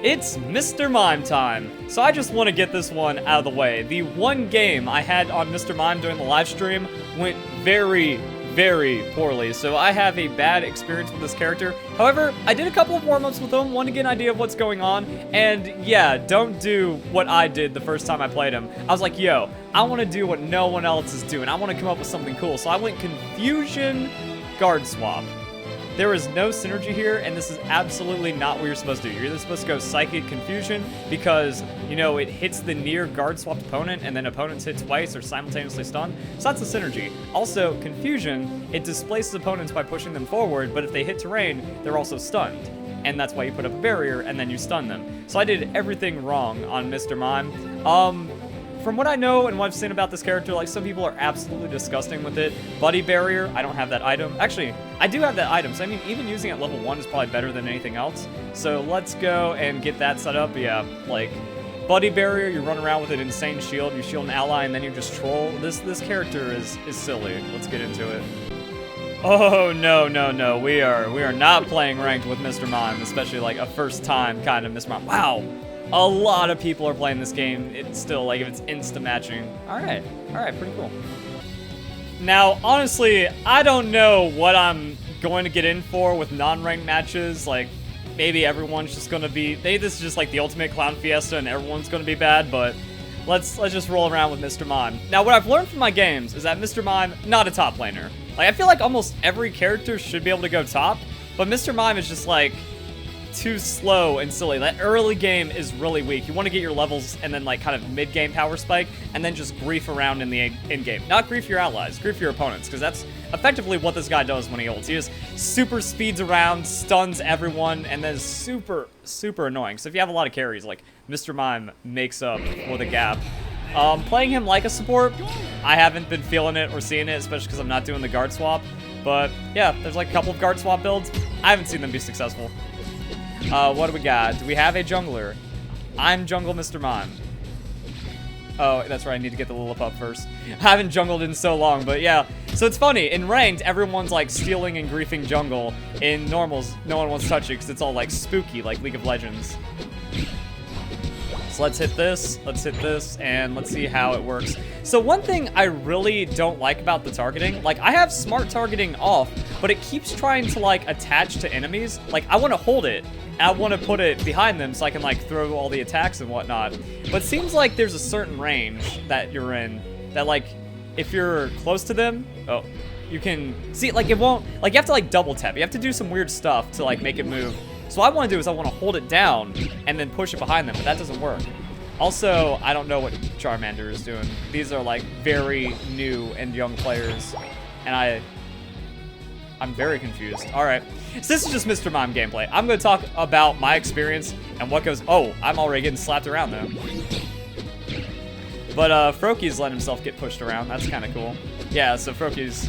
It's Mr. Mime time. So I just want to get this one out of the way. The one game I had on Mr. Mime during the live stream went very poorly, so I have a bad experience with this character. However, I did a couple of warm-ups with him, wanted to get an idea of what's going on, and yeah, don't do what I did the first time I played him. I was like, yo, I want to do what no one else is doing. I want to come up with something cool, so I went Confusion Guard Swap. There is no synergy here, and this is absolutely not what you're supposed to do. You're either supposed to go Psychic Confusion because, you know, it hits the near guard-swapped opponent, and then opponents hit twice or simultaneously stun. So that's the synergy. Also, Confusion, it displaces opponents by pushing them forward, but if they hit terrain, they're also stunned. And that's why you put up a barrier, and then you stun them. So I did everything wrong on Mr. Mime. From what I know and what I've seen about this character, like, some people are absolutely disgusting with it. Buddy Barrier, I don't have that item. Actually, I do have that item, so I mean, even using it at level 1 is probably better than anything else. So let's go and get that set up. Yeah, like, Buddy Barrier, you run around with an insane shield, you shield an ally, and then you just troll. This character is silly. Let's get into it. Oh, no. We are not playing ranked with Mr. Mime, especially, like, a first time kind of Mr. Mime. Wow. A lot of people are playing this game. It's still, like, if it's insta-matching. Alright, pretty cool. Now, honestly, I don't know what I'm going to get in for with non-ranked matches. Like, maybe everyone's just going to be... Maybe this is just, like, the ultimate clown fiesta and everyone's going to be bad, but let's just roll around with Mr. Mime. Now, what I've learned from my games is that Mr. Mime, not a top laner. Like, I feel like almost every character should be able to go top, but Mr. Mime is just, like, too slow and silly. That early game is really weak. You want to get your levels and then, like, kind of mid-game power spike and then just grief around in the in-game. Not grief your allies, grief your opponents, because that's effectively what this guy does when he ults. He just super speeds around, stuns everyone, and then is super annoying. So if you have a lot of carries, like, Mr. Mime makes up for the gap. Playing him like a support, I haven't been feeling it or seeing it, especially because I'm not doing the guard swap. But yeah, there's like a couple of guard swap builds. I haven't seen them be successful. What do we got? Do we have a jungler? I'm Jungle Mr. Mime. Oh, that's right, I need to get the Lilip up first. I haven't jungled in so long, but yeah. So it's funny, in ranked, everyone's like stealing and griefing jungle. In normals, no one wants to touch it because it's all like spooky, like League of Legends. So let's hit this, and let's see how it works. So one thing I really don't like about the targeting, like, I have smart targeting off, but it keeps trying to, like, attach to enemies. Like, I want to hold it, and I want to put it behind them so I can, like, throw all the attacks and whatnot. But it seems like there's a certain range that you're in that, like, if you're close to them, oh, you can see, like, it won't, like, you have to, like, double tap. You have to do some weird stuff to, like, make it move. So what I want to do is I want to hold it down and then push it behind them, but that doesn't work. Also, I don't know what Charmander is doing. These are, like, very new and young players, and I'm very confused. All right, so this is just Mr. Mime gameplay. I'm going to talk about my experience and what goes... Oh, I'm already getting slapped around, though. But Froaky's letting himself get pushed around. That's kind of cool. Yeah, so Froaky's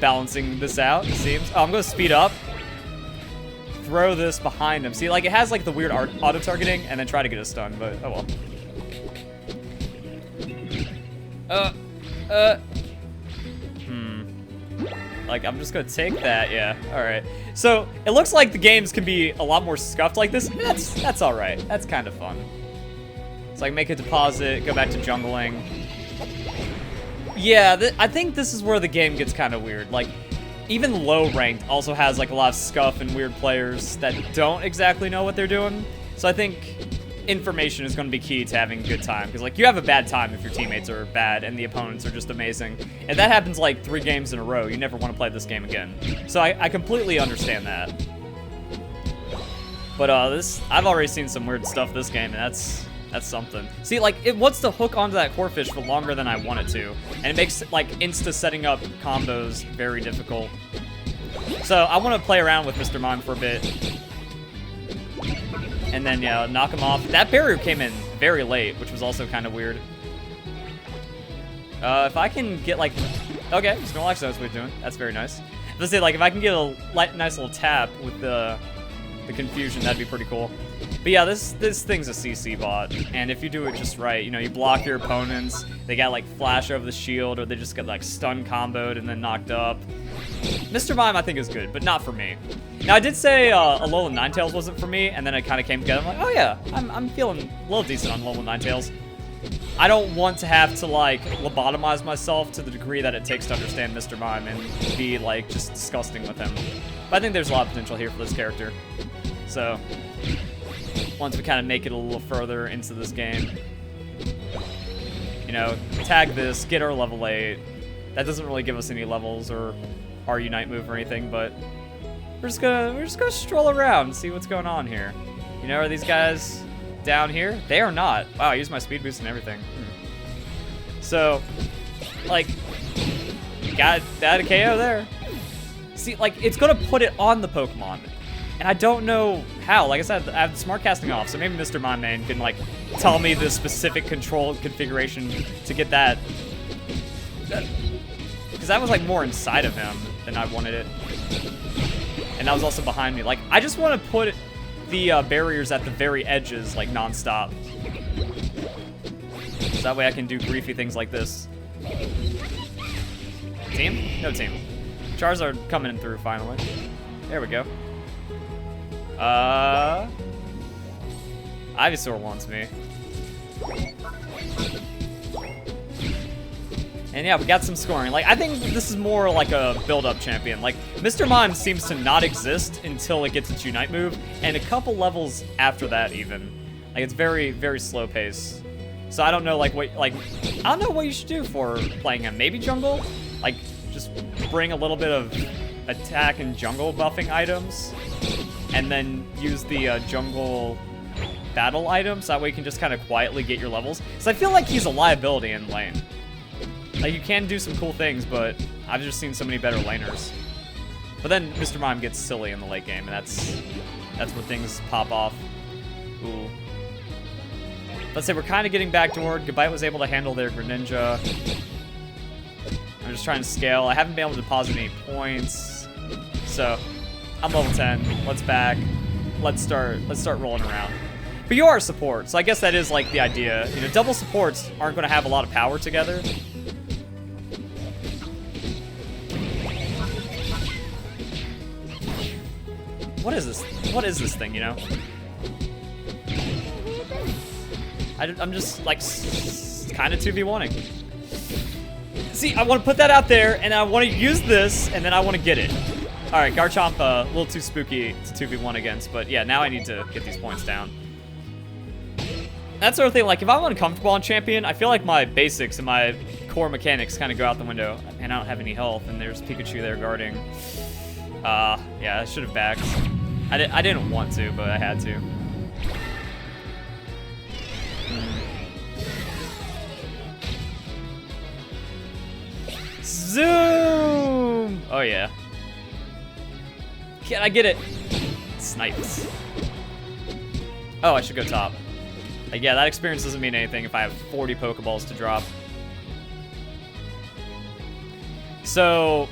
balancing this out, it seems. Oh, I'm going to speed up. Throw this behind him. See, like, it has, like, the weird auto-targeting, and then try to get a stun, but oh well. Like, I'm just gonna take that, yeah, alright. So, it looks like the games can be a lot more scuffed like this. That's alright. That's kind of fun. It's like, make a deposit, go back to jungling. Yeah, I think this is where the game gets kind of weird. Like, even low ranked also has, like, a lot of scuff and weird players that don't exactly know what they're doing. So I think information is going to be key to having a good time. Because, like, you have a bad time if your teammates are bad and the opponents are just amazing. And that happens, like, 3 games in a row. You never want to play this game again. So I completely understand that. But I've already seen some weird stuff this game, and that's something. See, like, it wants to hook onto that core fish for longer than I want it to. And it makes, like, insta setting up combos very difficult. So I want to play around with Mr. Mime for a bit. And then, yeah, knock him off. That barrier came in very late, which was also kind of weird. If I can get, like... Okay, just no actually that's what we're doing. That's very nice. Let's say, like, if I can get a nice little tap with the confusion, that'd be pretty cool. But yeah, this thing's a CC bot, and if you do it just right, you know, you block your opponents, they got, like, flash over the shield, or they just get, like, stun comboed and then knocked up. Mr. Mime, I think, is good, but not for me. Now, I did say Alolan Ninetales wasn't for me, and then it kind of came together. I'm like, oh yeah, I'm feeling a little decent on Alolan Ninetales. I don't want to have to, like, lobotomize myself to the degree that it takes to understand Mr. Mime and be, like, just disgusting with him. But I think there's a lot of potential here for this character. So, once we kind of make it a little further into this game, you know, tag this, get our level 8. That doesn't really give us any levels or our Unite move or anything, but we're just gonna stroll around and see what's going on here. You know, are these guys down here? They are not. Wow, I used my speed boost and everything. So, like, got a KO there. See, like, it's gonna put it on the Pokemon, and I don't know how. Like I said, I have smart casting off, so maybe Mr. Mime can, like, tell me the specific control configuration to get that. Because that was, like, more inside of him than I wanted it. And that was also behind me. Like, I just want to put the barriers at the very edges, like, non-stop. So that way I can do griefy things like this. Team? No team. Charizard coming in through, finally. There we go. Ivysaur wants me. And yeah, we got some scoring. Like, I think this is more like a build-up champion. Like, Mr. Mime seems to not exist until it gets its Unite move, and a couple levels after that even. Like, it's very, very slow pace. So I don't know, like, I don't know what you should do for playing him. Maybe jungle? Like, just bring a little bit of attack and jungle buffing items, and then use the jungle battle items. That way you can just kind of quietly get your levels. So I feel like he's a liability in lane. Like, you can do some cool things, but I've just seen so many better laners. But then Mr. Mime gets silly in the late game, and that's where things pop off. Ooh. Let's say we're kind of getting backdoored. Gabite was able to handle their Greninja. I'm just trying to scale. I haven't been able to deposit any points. So, I'm level 10. Let's back. Let's start rolling around. But you are a support, so I guess that is, like, the idea. You know, double supports aren't going to have a lot of power together. What is this? What is this thing, you know? I'm just, like, kind of 2v1ing. See, I want to put that out there, and I want to use this, and then I want to get it. All right, Garchomp, a little too spooky to 2v1 against, but yeah, now I need to get these points down. That's the other thing, like, if I'm uncomfortable on Champion, I feel like my basics and my core mechanics kind of go out the window, and I don't have any health, and there's Pikachu there guarding. Yeah, I should have backed. I didn't want to, but I had to. Zoom! Oh, yeah. Can I get it? Snipes. Oh, I should go top. Like, yeah, that experience doesn't mean anything if I have 40 Pokeballs to drop. So,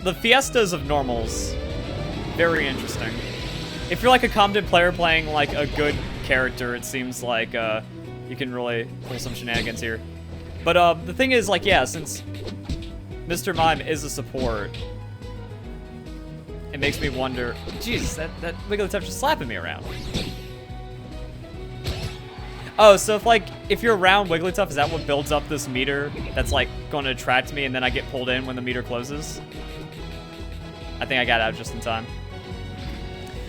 the fiestas of normals, very interesting. If you're like a competent player playing like a good character, it seems like you can really pull some shenanigans here. But the thing is, like, yeah, since Mr. Mime is a support, it makes me wonder, Jesus, that Wigglytuff just slapping me around. Oh, so if you're around Wigglytuff, is that what builds up this meter that's like going to attract me and then I get pulled in when the meter closes? I think I got out just in time.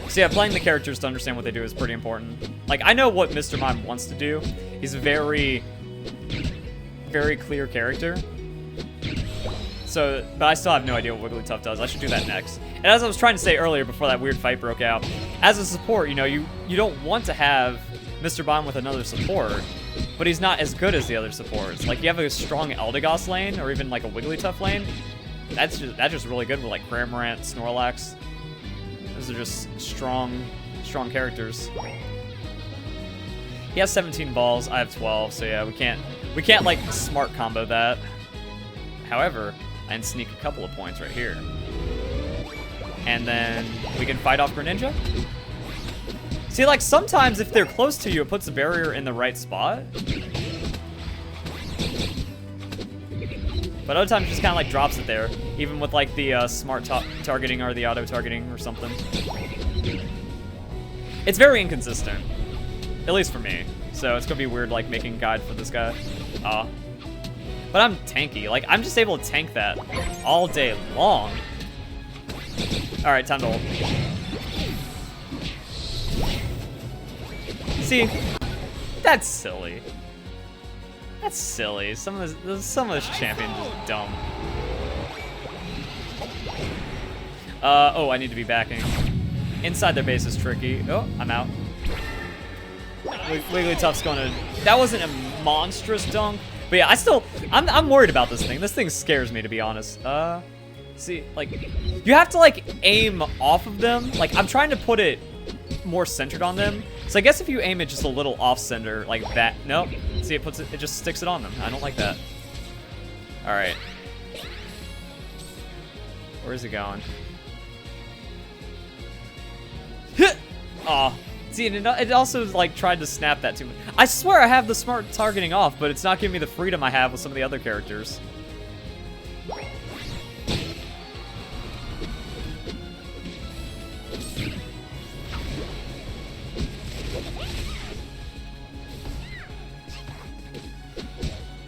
So yeah, playing the characters to understand what they do is pretty important. Like, I know what Mr. Mime wants to do. He's a very, very clear character. So, but I still have no idea what Wigglytuff does. I should do that next. And as I was trying to say earlier before that weird fight broke out, as a support, you know, you don't want to have Mr. Mime with another support, but he's not as good as the other supports. Like, you have a strong Eldegoss lane, or even like a Wigglytuff lane. That's just really good with like Cramorant, Snorlax. Those are just strong characters. He has 17 balls, I have 12, so yeah, we can't like smart combo that. However, I can sneak a couple of points right here. And then we can fight off Greninja. See, like, sometimes if they're close to you, it puts a barrier in the right spot. But other times it just kind of like drops it there, even with like the smart targeting or the auto targeting or something. It's very inconsistent, at least for me. So it's gonna be weird like making a guide for this guy. But I'm tanky. Like I'm just able to tank that all day long. All right, time to ult. See, that's silly. That's silly. Some of this champion is dumb. Oh, I need to be backing. Inside their base is tricky. Oh, I'm out. Wigglytuff's gonna. That wasn't a monstrous dunk, but yeah, I'm worried about this thing. This thing scares me, to be honest. See, like, you have to like aim off of them. Like, I'm trying to put it more centered on them. So I guess if you aim it just a little off center like that, nope. See, it just sticks it on them. I don't like that. All right. Where is it going? Oh, see, it also like tried to snap that to me. I swear I have the smart targeting off, but it's not giving me the freedom I have with some of the other characters.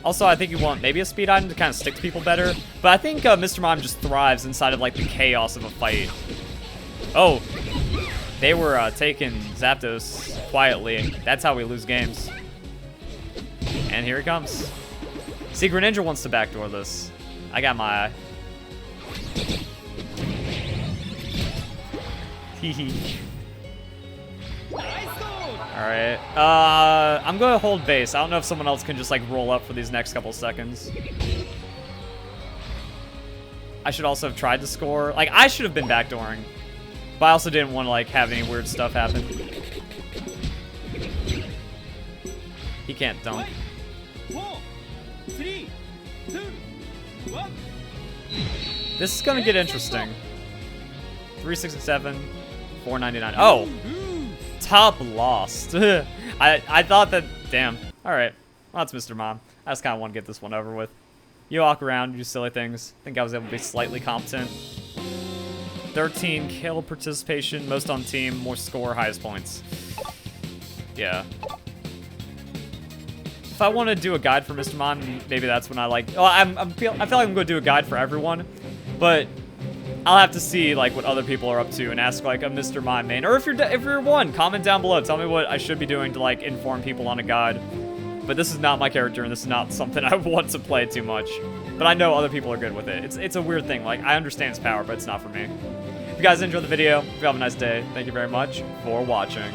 Also, I think you want maybe a speed item to kind of stick to people better. But I think Mr. Mime just thrives inside of like the chaos of a fight. Oh, they were taking Zapdos quietly. That's how we lose games. And here he comes. See, Greninja wants to backdoor this. I got my eye. Hehe. Alright, I'm gonna hold base. I don't know if someone else can just like roll up for these next couple seconds. I should also have tried to score. Like, I should have been backdooring. But I also didn't want to like have any weird stuff happen. He can't dunk. 4, 3, 2, 1. This is gonna get interesting. 367, 499. Oh! Top lost. I thought that, damn. All right, well, that's Mr. Mime. I just kind of want to get this one over with. You walk around, do silly things. I think I was able to be slightly competent. 13 kill participation, most on team, more score, highest points. Yeah. If I want to do a guide for Mr. Mime, maybe that's when I like. Oh, I feel like I'm going to do a guide for everyone, but I'll have to see like what other people are up to and ask like a Mr. Mime main. Or if you're one, comment down below. Tell me what I should be doing to like inform people on a guide. But this is not my character and this is not something I want to play too much. But I know other people are good with it. It's a weird thing. Like, I understand its power, but it's not for me. If you guys enjoyed the video, if you have a nice day, thank you very much for watching.